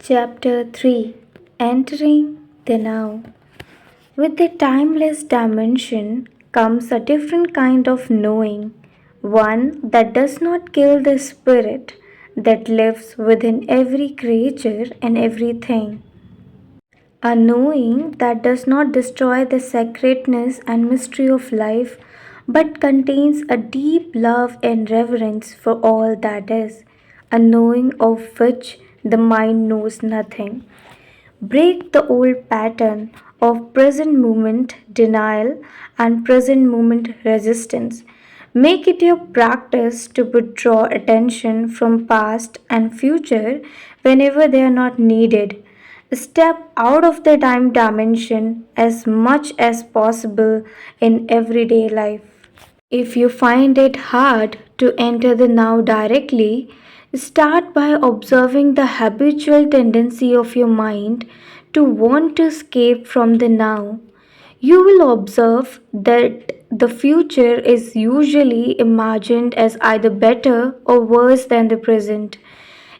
Chapter 3. Entering the Now. With the timeless dimension comes a different kind of knowing, one that does not kill the spirit that lives within every creature and everything. A knowing that does not destroy the sacredness and mystery of life, but contains a deep love and reverence for all that is, a knowing of which the mind knows nothing. Break the old pattern of present moment denial and present moment resistance. Make it your practice to withdraw attention from past and future whenever they are not needed. Step out of the time dimension as much as possible in everyday life. If you find it hard to enter the now directly, start by observing the habitual tendency of your mind to want to escape from the now. You will observe that the future is usually imagined as either better or worse than the present.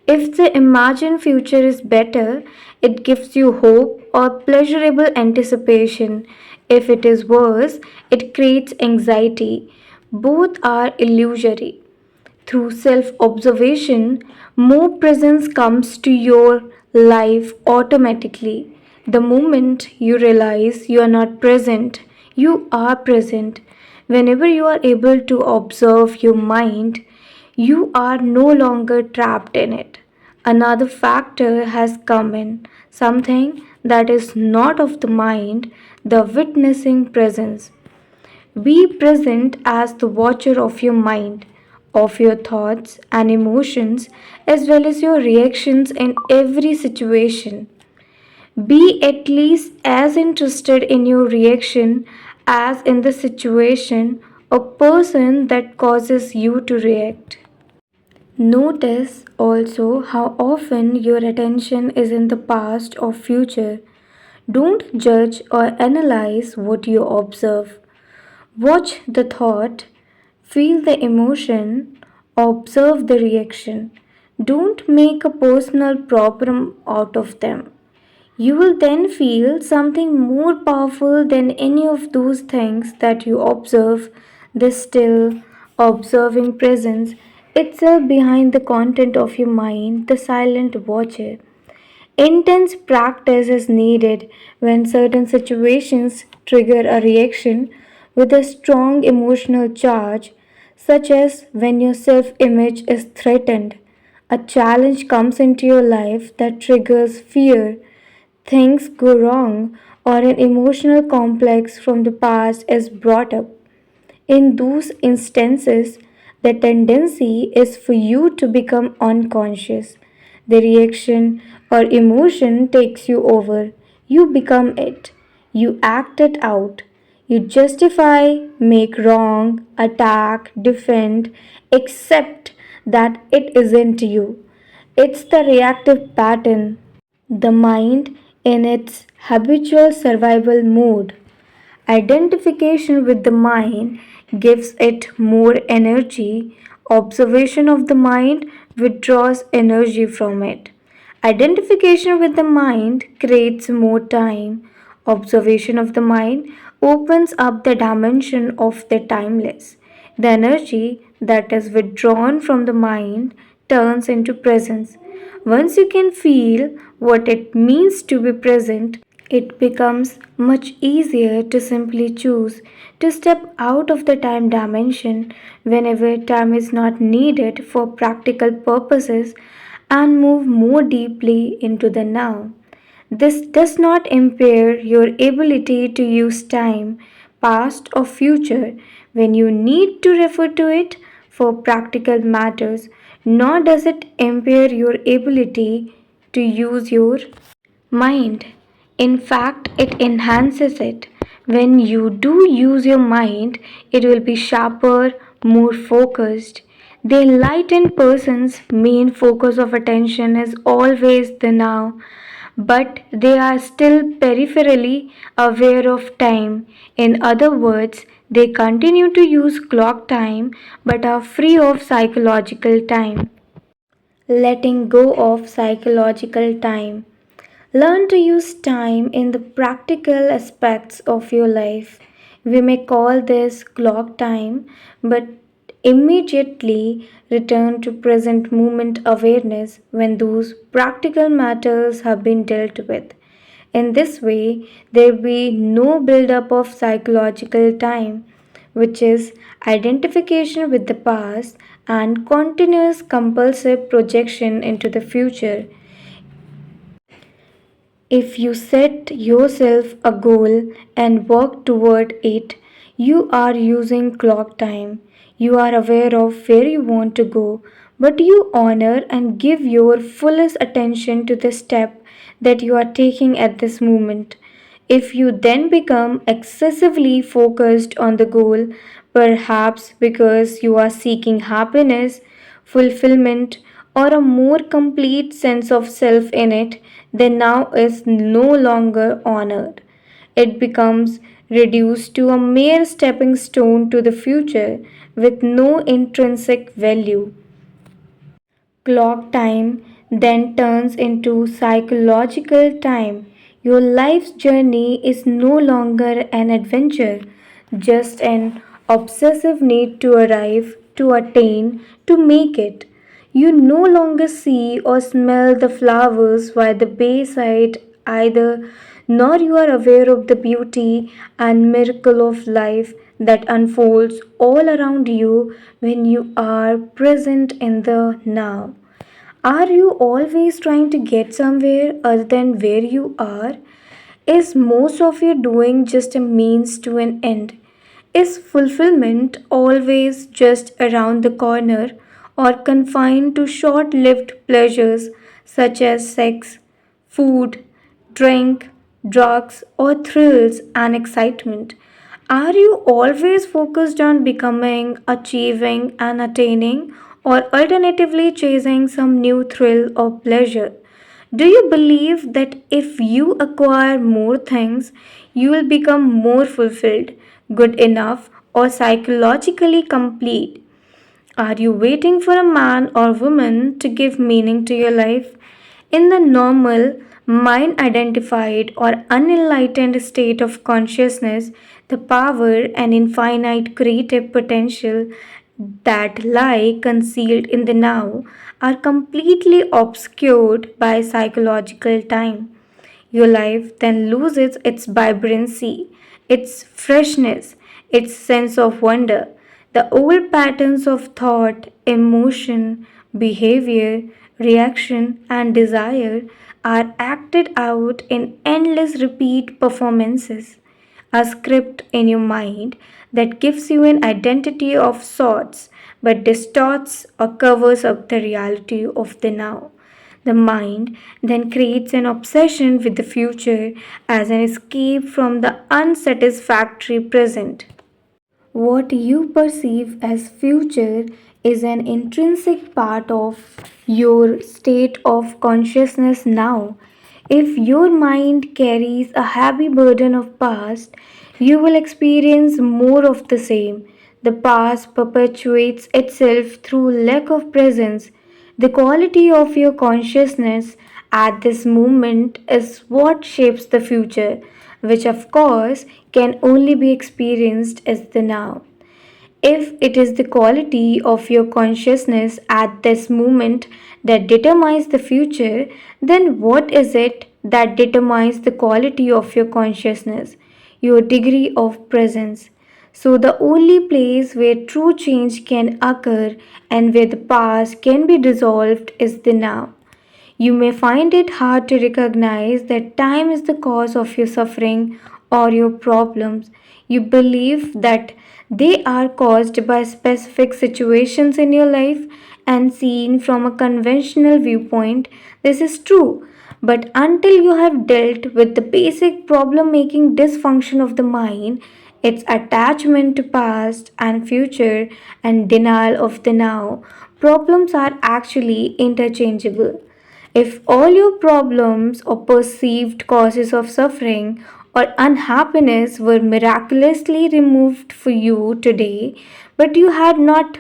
If the imagined future is better, it gives you hope or pleasurable anticipation. If it is worse, it creates anxiety. Both are illusory. Through self observation, more presence comes to your life automatically. The moment you realize you are not present, you are present. Whenever you are able to observe your mind, you are no longer trapped in it. Another factor has come in, something that is not of the mind, the witnessing presence. Be present as the watcher of your mind, of your thoughts and emotions, as well as your reactions in every situation. Be at least as interested in your reaction as in the situation or person that causes you to react. Notice also how often your attention is in the past or future. Don't judge or analyze what you observe. Watch the thought, feel the emotion, observe the reaction. Don't make a personal problem out of them. You will then feel something more powerful than any of those things that you observe, the still, observing presence itself behind the content of your mind, the silent watcher. Intense practice is needed when certain situations trigger a reaction with a strong emotional charge, such as when your self image is threatened. A challenge comes into your life that triggers fear, things go wrong, or an emotional complex from the past is brought up. In those instances, the tendency is for you to become unconscious. The reaction or emotion takes you over. You become it. You act it out. You justify, make wrong, attack, defend, accept that it isn't you. It's the reactive pattern, the mind in its habitual survival mode. Identification with the mind gives it more energy. Observation of the mind withdraws energy from it. Identification with the mind creates more time. Observation of the mind opens up the dimension of the timeless. The energy that is withdrawn from the mind turns into presence. Once you can feel what it means to be present, it becomes much easier to simply choose to step out of the time dimension whenever time is not needed for practical purposes and move more deeply into the now. This does not impair your ability to use time, past or future, when you need to refer to it for practical matters, nor does it impair your ability to use your mind. In fact, it enhances it. When you do use your mind, it will be sharper, more focused. The enlightened person's main focus of attention is always the now, but they are still peripherally aware of time. In other words, they continue to use clock time but are free of psychological time. letting go of psychological time. Learn to use time in the practical aspects of your life. We may call this clock time, but immediately return to present moment awareness when those practical matters have been dealt with. In this way, there will be no buildup of psychological time, which is identification with the past and continuous compulsive projection into the future. If you set yourself a goal and work toward it, you are using clock time. You are aware of where you want to go, but you honor and give your fullest attention to the step that you are taking at this moment. If you then become excessively focused on the goal, perhaps because you are seeking happiness, fulfillment, or a more complete sense of self in it, then now is no longer honored. It becomes reduced to a mere stepping stone to the future with no intrinsic value. Clock time then turns into psychological time. Your life's journey is no longer an adventure, just an obsessive need to arrive, to attain, to make it. You no longer see or smell the flowers by the bayside either, nor you are aware of the beauty and miracle of life that unfolds all around you when you are present in the now. Are you always trying to get somewhere other than where you are? Is most of your doing just a means to an end? Is fulfillment always just around the corner or confined to short lived pleasures such as sex, food, drink, drugs, or thrills and excitement? Are you always focused on becoming, achieving, and attaining, or alternatively chasing some new thrill or pleasure? Do you believe that if you acquire more things, you will become more fulfilled, good enough, or psychologically complete? Are you waiting for a man or woman to give meaning to your life? In the normal, mind identified or unenlightened state of consciousness, the power and infinite creative potential that lie concealed in the now are completely obscured by psychological time. Your life then loses its vibrancy, its freshness, its sense of wonder. The old patterns of thought, emotion, behavior, reaction, and desire are acted out in endless repeat performances, a script in your mind that gives you an identity of sorts but distorts or covers up the reality of the now. The mind then creates an obsession with the future as an escape from the unsatisfactory present. What you perceive as future is an intrinsic part of your state of consciousness now. If your mind carries a heavy burden of past, you will experience more of the same. The past perpetuates itself through lack of presence. The quality of your consciousness at this moment is what shapes the future, which of course can only be experienced as the now. If it is the quality of your consciousness at this moment that determines the future, then what is it that determines the quality of your consciousness? Your degree of presence. So, the only place where true change can occur and where the past can be dissolved is the now. You may find it hard to recognize that time is the cause of your suffering or your problems. You believe that they are caused by specific situations in your life, and seen from a conventional viewpoint, this is true. But until you have dealt with the basic problem making dysfunction of the mind, its attachment to past and future and denial of the now, problems are actually interchangeable. If all your problems or perceived causes of suffering or unhappiness were miraculously removed for you today, but you had not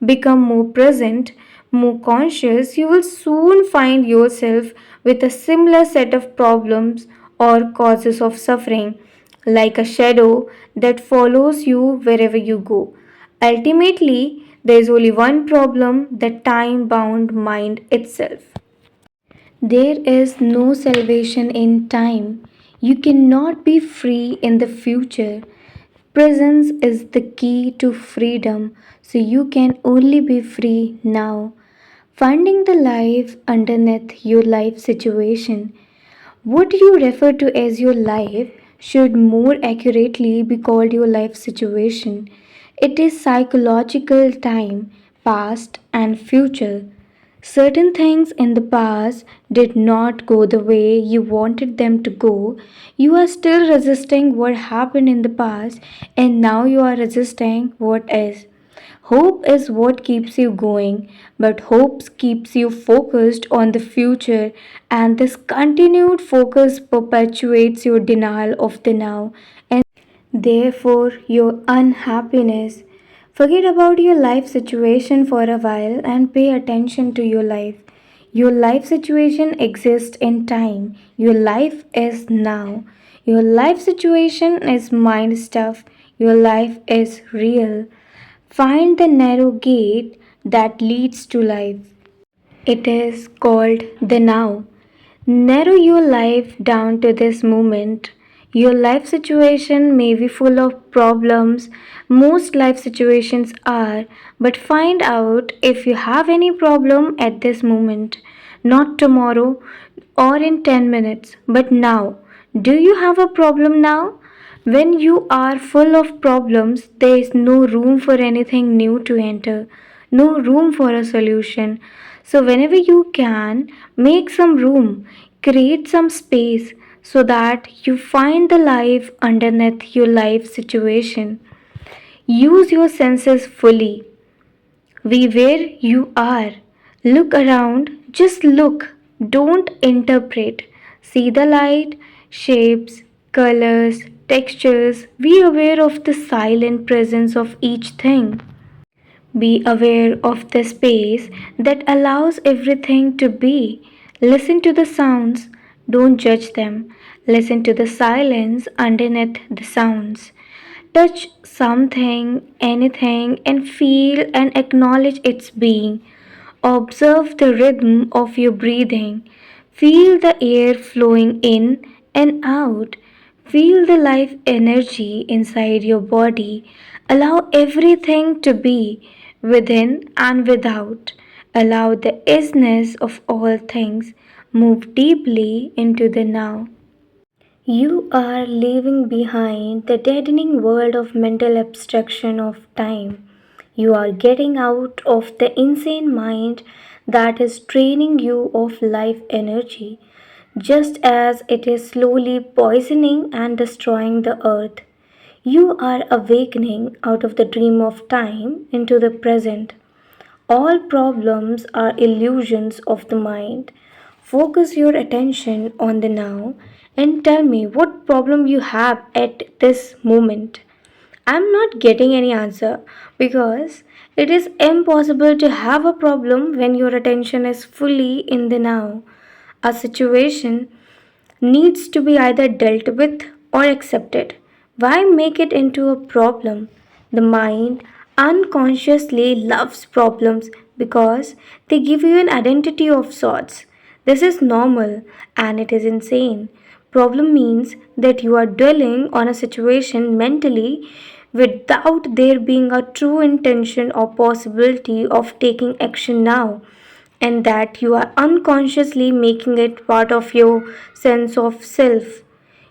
become more present, more conscious, you will soon find yourself with a similar set of problems or causes of suffering, like a shadow that follows you wherever you go. Ultimately, there is only one problem: the time bound mind itself. There is no salvation in time. You cannot be free in the future. Presence is the key to freedom, so you can only be free now. Finding the life underneath your life situation. What you refer to as your life should more accurately be called your life situation. It is psychological time, past and future. Certain things in the past did not go the way you wanted them to go. You are still resisting what happened in the past, and now you are resisting what is. Hope is what keeps you going, but hope keeps you focused on the future, and this continued focus perpetuates your denial of the now and therefore your unhappiness. Forget about your life situation for a while and pay attention to your life. Your life situation exists in time. Your life is now. Your life situation is mind stuff. Your life is real. Find the narrow gate that leads to life. It is called the now. Narrow your life down to this moment. Your life situation may be full of problems. Most life situations are, but find out if you have any problem at this moment. Not tomorrow or in 10 minutes, but now. Do you have a problem now? When you are full of problems, there is no room for anything new to enter, no room for a solution. So, whenever you can, make some room, create some space so that you find the life underneath your life situation. Use your senses fully. Be where you are. Look around, just look. Don't interpret. See the light, shapes, colors, textures. Be aware of the silent presence of each thing. Be aware of the space that allows everything to be. Listen to the sounds, don't judge them. Listen to the silence underneath the sounds. Touch something, anything, and feel and acknowledge its being. Observe the rhythm of your breathing. Feel the air flowing in and out. Feel the life energy inside your body. Allow everything to be within and without. Allow the isness of all things. Move deeply into the now. You are leaving behind the deadening world of mental abstraction of time. You are getting out of the insane mind that is draining you of life energy, just as it is slowly poisoning and destroying the earth. You are awakening out of the dream of time into the present. All problems are illusions of the mind. Focus your attention on the now and tell me what problem you have at this moment. I'm not getting any answer because it is impossible to have a problem when your attention is fully in the now. A situation needs to be either dealt with or accepted. Why make it into a problem? The mind unconsciously loves problems because they give you an identity of sorts. This is normal and it is insane. Problem means that you are dwelling on a situation mentally without there being a true intention or possibility of taking action now, and that you are unconsciously making it part of your sense of self.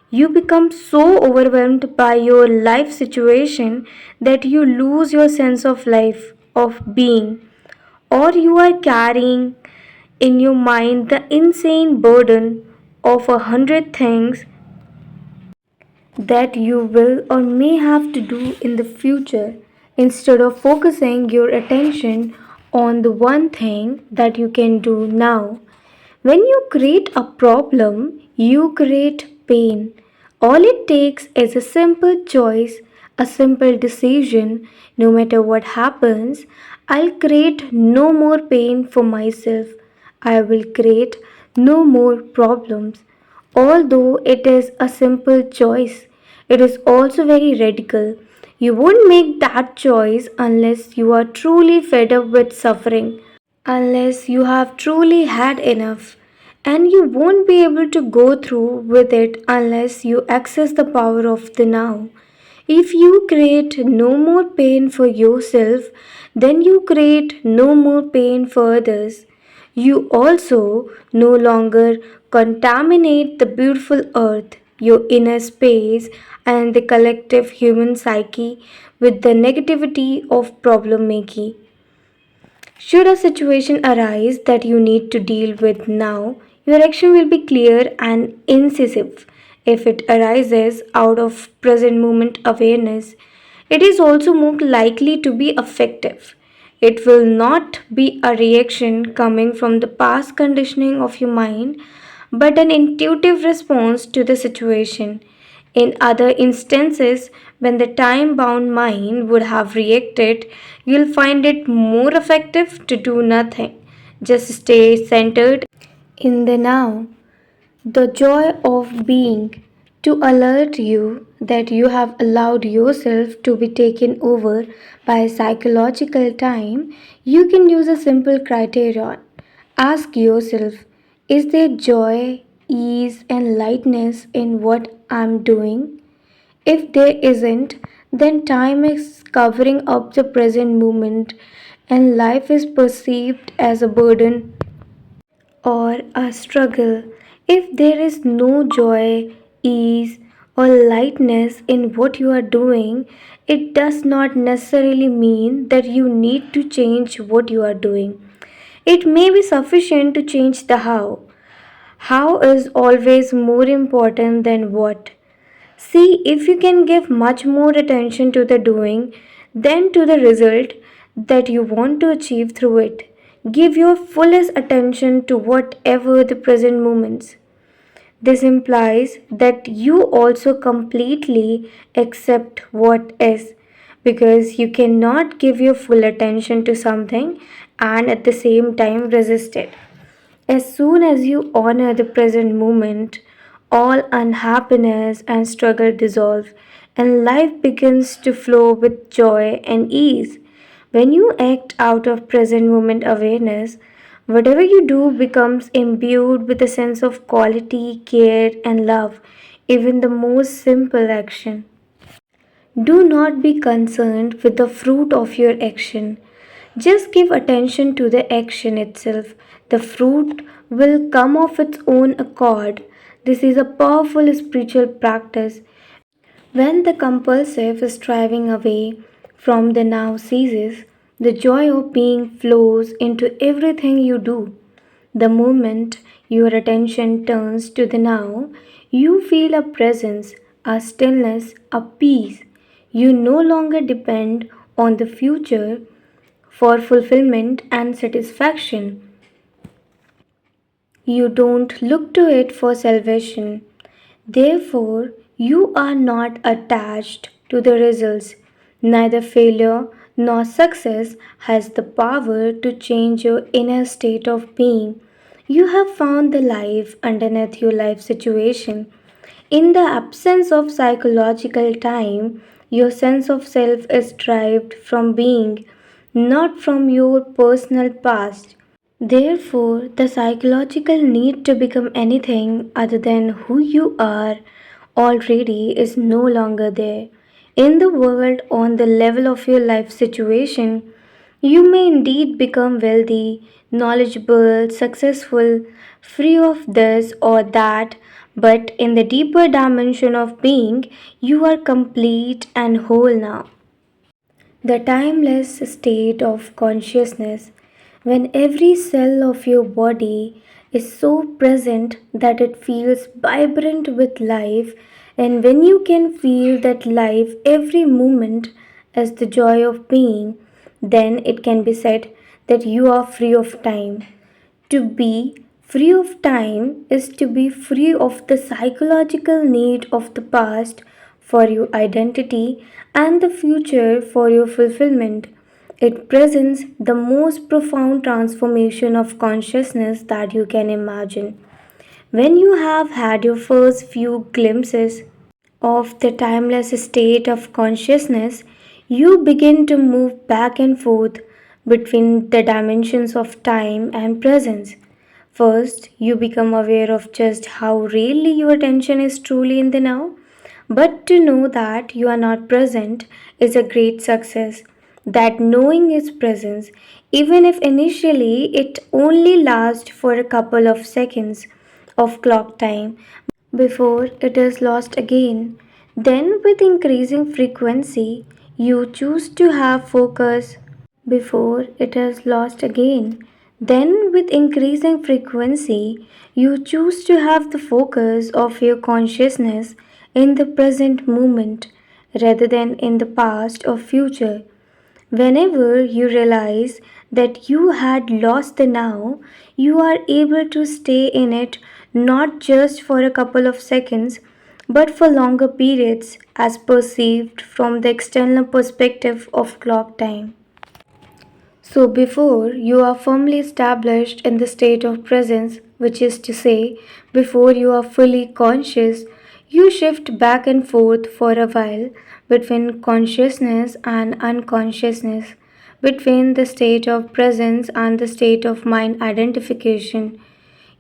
You become so overwhelmed by your life situation that you lose your sense of life, of being, or you are carrying in your mind the insane burden of 100 things that you will or may have to do in the future instead of focusing your attention on the one thing that you can do now. When you create a problem, you create pain. All it takes is a simple choice, a simple decision. No matter what happens, I'll create no more pain for myself. I will create no more problems. Although it is a simple choice, it is also very radical. You won't make that choice unless you are truly fed up with suffering, unless you have truly had enough. And you won't be able to go through with it unless you access the power of the now. If you create no more pain for yourself, then you create no more pain for others. You also no longer contaminate the beautiful earth, your inner space, and the collective human psyche with the negativity of problem making. Should a situation arise that you need to deal with now, your action will be clear and incisive. If it arises out of present moment awareness, it is also more likely to be effective. It will not be a reaction coming from the past conditioning of your mind, but an intuitive response to the situation. In other instances, when the time bound mind would have reacted, you'll find it more effective to do nothing. Just stay centered in the now. The joy of being to alert you that you have allowed yourself to be taken over by psychological time, you can use a simple criterion. Ask yourself, is there joy, ease, and lightness in what I'm doing? If there isn't, then time is covering up the present moment and life is perceived as a burden or a struggle. If there is no joy, ease, or lightness in what you are doing, it does not necessarily mean that you need to change what you are doing. It may be sufficient to change the how. How is always more important than what. See if you can give much more attention to the doing than to the result that you want to achieve through it. Give your fullest attention to whatever the present moments. This implies that you also completely accept what is, because you cannot give your full attention to something and at the same time resist it. As soon as you honor the present moment, all unhappiness and struggle dissolve, and life begins to flow with joy and ease. When you act out of present moment awareness, whatever you do becomes imbued with a sense of quality, care, and love, even the most simple action. Do not be concerned with the fruit of your action. Just give attention to the action itself. The fruit will come of its own accord. This is a powerful spiritual practice. When the compulsive striving away from the now ceases, the joy of being flows into everything you do. The moment your attention turns to the now, you feel a presence, a stillness, a peace. You no longer depend on the future for fulfillment and satisfaction. You don't look to it for salvation. Therefore, you are not attached to the results. Neither failure nor success has the power to change your inner state of being. You have found the life underneath your life situation. In the absence of psychological time, your sense of self is derived from being, not from your personal past. Therefore, the psychological need to become anything other than who you are already is no longer there. In the world, on the level of your life situation, you may indeed become wealthy, knowledgeable, successful, free of this or that, but in the deeper dimension of being, you are complete and whole now. The timeless state of consciousness, when every cell of your body is so present that it feels vibrant with life, and when you can feel that life every moment as the joy of being, then it can be said that you are free of time. To be free of time is to be free of the psychological need of the past for your identity and the future for your fulfillment. It presents the most profound transformation of consciousness that you can imagine. When you have had your first few glimpses of the timeless state of consciousness, you begin to move back and forth between the dimensions of time and presence. First, you become aware of just how rarely your attention is truly in the now. But to know that you are not present is a great success. That knowing is presence, even if initially it only lasts for a couple of seconds of clock time before it is lost again. Then, with increasing frequency, you choose to have focus before it is lost again. Then, with increasing frequency, you choose to have the focus of your consciousness in the present moment rather than in the past or future. Whenever you realize that you had lost the now, you are able to stay in it not just for a couple of seconds but for longer periods as perceived from the external perspective of clock time. So, before you are firmly established in the state of presence, which is to say, before you are fully conscious, you shift back and forth for a while between consciousness and unconsciousness, between the state of presence and the state of mind identification.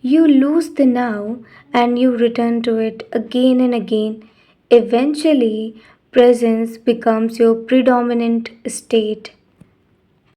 You lose the now and you return to it again and again. Eventually, presence becomes your predominant state.